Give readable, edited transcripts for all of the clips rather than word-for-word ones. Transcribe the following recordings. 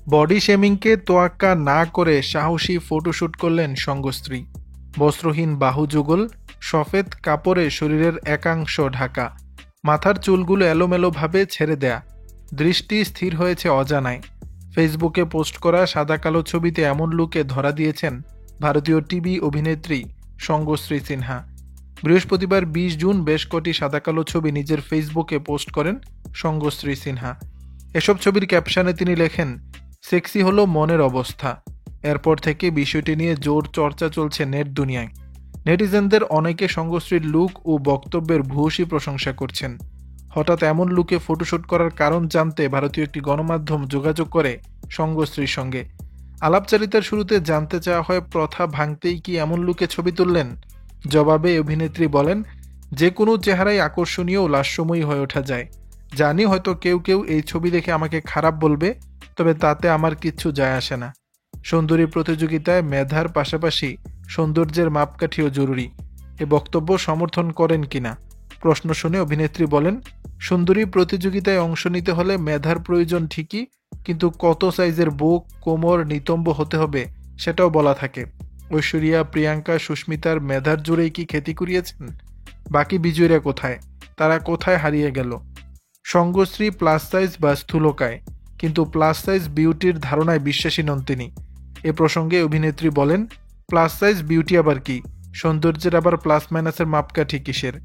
Body শেমিংকে তোয়াক্কা না করে সাহসী ফটোশুট করলেন সঙ্গস্ত্রী। বস্ত্রহীন বাহু যুগল, সফেদ কাপড়ে শরীরের একাংশ ঢাকা, মাথার চুলগুলো এলোমেলোভাবে ছেড়ে দেয়া, দৃষ্টি স্থির হয়েছে অজানায়। ফেসবুকে পোস্ট করা সাদা কালো ছবিতে এমন লুকে ধরা দিয়েছেন ভারতীয় টিভি অভিনেত্রী সঙ্গশ্রী সিনহা। বৃহস্পতিবার 20 জুন বেশ কটি সাদা কালো ছবি নিজের ফেসবুকে পোস্ট করেন সঙ্গশ্রী সিনহা। এসব ছবির ক্যাপশনে তিনি লেখেন, সেক্সি হলো মনের অবস্থা। এরপর থেকে বিষয়টি নিয়ে জোর চর্চা চলছে নেট দুনিয়ায়। নেটিজেনদের অনেকে সঙ্গশ্রীর লুক ও বক্তব্যের ভূয়সী প্রশংসা করছেন। হঠাৎ এমন লুকে ফটোশুট করার কারণ জানতে ভারতীয় একটি গণমাধ্যম যোগাযোগ করে সঙ্গশ্রীর সঙ্গে। আলাপচারিতার শুরুতে জানতে চাওয়া হয়, প্রথা ভাঙতেই কি এমন লুকে ছবি তুললেন? জবাবে অভিনেত্রী বলেন, যে কোনো চেহারাই আকর্ষণীয় ও লাস্যময়ী হয়ে ওঠা যায়। জানি হয়তো কেউ কেউ এই ছবি দেখে আমাকে খারাপ বলবে, তবে তাতে আমার কিচ্ছু যায় আসে না। সুন্দরী প্রতিযোগিতায় মেধার পাশাপাশি সৌন্দর্যের মাপকাঠিও জরুরি। এ বক্তব্য সমর্থন করেন কিনা প্রশ্ন শুনে অভিনেত্রী বলেন, সুন্দরী প্রতিযোগিতায় অংশ নিতে হলে মেধার প্রয়োজন ঠিকই, কিন্তু কত সাইজের বুক, কোমর, নিতম্ব হতে হবে সেটাও বলা থাকে। ঐশ্বরিয়া, প্রিয়াঙ্কা, সুস্মিতার মেধার জোরেই কি খ্যাতি কুড়িয়েছেন? বাকি বিজয়ীরা কোথায়? তারা কোথায় হারিয়ে গেল? সঙ্গশ্রী প্লাস সাইজ বা স্থূলকায়, কিন্তু প্লাস সাইজ বিউটির ধারণায় বিশ্বাসী নন তিনি। এ প্রসঙ্গে অভিনেত্রী বলেন, প্লাস সাইজ বিউটি আবার কি? সৌন্দর্যের আবার প্লাস মাইনাসের মাপকাঠি কিসের?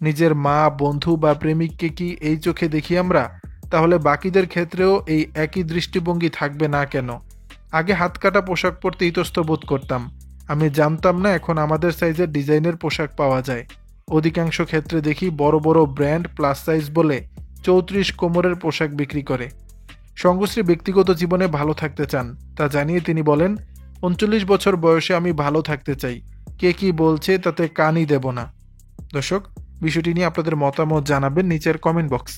নিজের মা, বন্ধু বা প্রেমিককে কি এই চোখে দেখি আমরা? তাহলে বাকিদের ক্ষেত্রেও এই একই দৃষ্টিভঙ্গি থাকবে না কেন? আগে হাত কাটা পোশাক পরতে ইতস্ত বোধ করতাম। আমি জানতাম না এখন আমাদের সাইজের ডিজাইনের পোশাক পাওয়া যায়। অধিকাংশ ক্ষেত্রে দেখি বড় বড় ব্র্যান্ড প্লাস সাইজ বলে 34 কোমরের পোশাক বিক্রি করে। সঙ্গশ্রী ব্যক্তিগত জীবনে ভালো থাকতে চান, তা জানিয়ে তিনি বলেন, 39 বছর বয়সে আমি ভালো থাকতে চাই। কে কি বলছে তাতে কানই দেব না। দর্শক, বিষয়টি নিয়ে আপনাদের মতামত জানাবেন নিচের কমেন্ট বক্স।